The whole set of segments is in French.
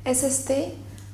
SST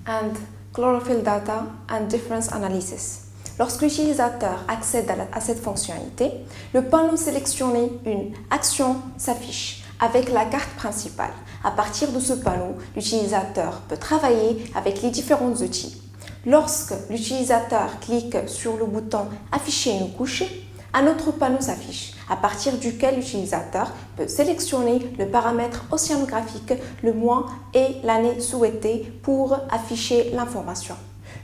and Chlorophyll Data and Difference Analysis. Lorsque l'utilisateur accède à cette fonctionnalité, le panneau sélectionné, une action s'affiche avec la carte principale. À partir de ce panneau, l'utilisateur peut travailler avec les différents outils. Lorsque l'utilisateur clique sur le bouton « Afficher une couche », un autre panneau s'affiche, à partir duquel l'utilisateur peut sélectionner le paramètre océanographique, le mois et l'année souhaitée pour afficher l'information.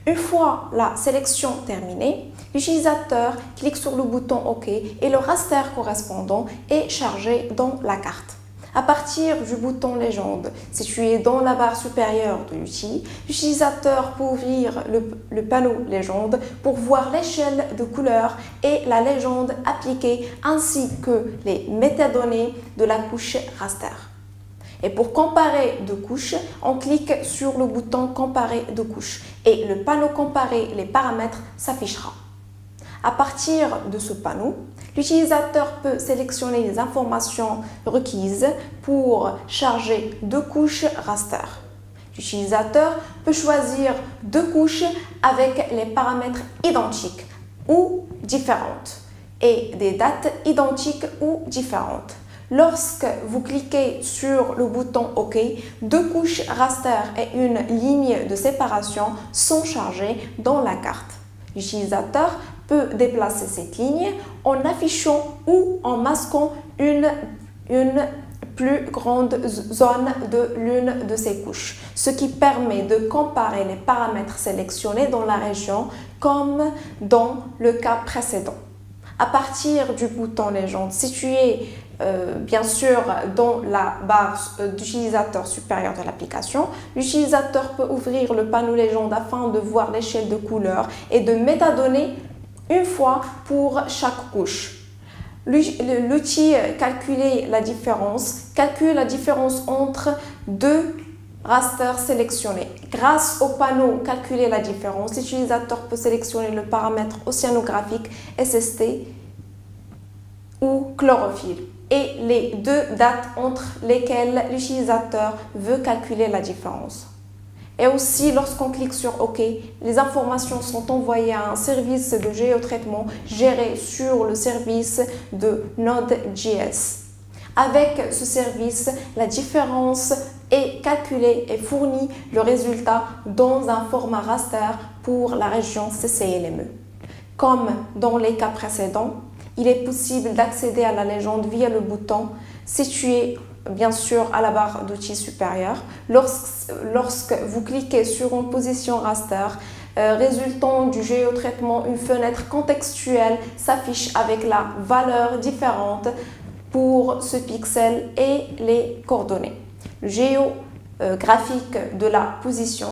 Une fois la sélection terminée, l'utilisateur clique sur le bouton OK et le raster correspondant est chargé dans la carte. À partir du bouton Légende situé dans la barre supérieure de l'outil, l'utilisateur peut ouvrir le panneau Légende pour voir l'échelle de couleur et la légende appliquée ainsi que les métadonnées de la couche raster. Et pour comparer deux couches, on clique sur le bouton Comparer deux couches et le panneau Comparer les paramètres s'affichera. À partir de ce panneau, l'utilisateur peut sélectionner les informations requises pour charger deux couches raster. L'utilisateur peut choisir deux couches avec les paramètres identiques ou différentes et des dates identiques ou différentes. Lorsque vous cliquez sur le bouton OK, deux couches raster et une ligne de séparation sont chargées dans la carte. L'utilisateur peut déplacer cette ligne en affichant ou en masquant une plus grande zone de l'une de ces couches, ce qui permet de comparer les paramètres sélectionnés dans la région comme dans le cas précédent. À partir du bouton Légende situé bien sûr dans la barre d'utilisateur supérieure de l'application, l'utilisateur peut ouvrir le panneau Légende afin de voir l'échelle de couleur et de métadonnées une fois pour chaque couche. L'outil calcule la différence entre deux rasters sélectionnés. Grâce au panneau Calculer la différence, l'utilisateur peut sélectionner le paramètre océanographique SST ou chlorophylle et les deux dates entre lesquelles l'utilisateur veut calculer la différence. Et aussi, lorsqu'on clique sur OK, les informations sont envoyées à un service de géotraitement géré sur le service de Node.js. Avec ce service, la différence est calculée et fournit le résultat dans un format raster pour la région CCLME. Comme dans les cas précédents, il est possible d'accéder à la légende via le bouton situé bien sûr à la barre d'outils supérieure. Lorsque vous cliquez sur une position raster résultant du géotraitement, une fenêtre contextuelle s'affiche avec la valeur différente pour ce pixel et les coordonnées. Le géographique de la position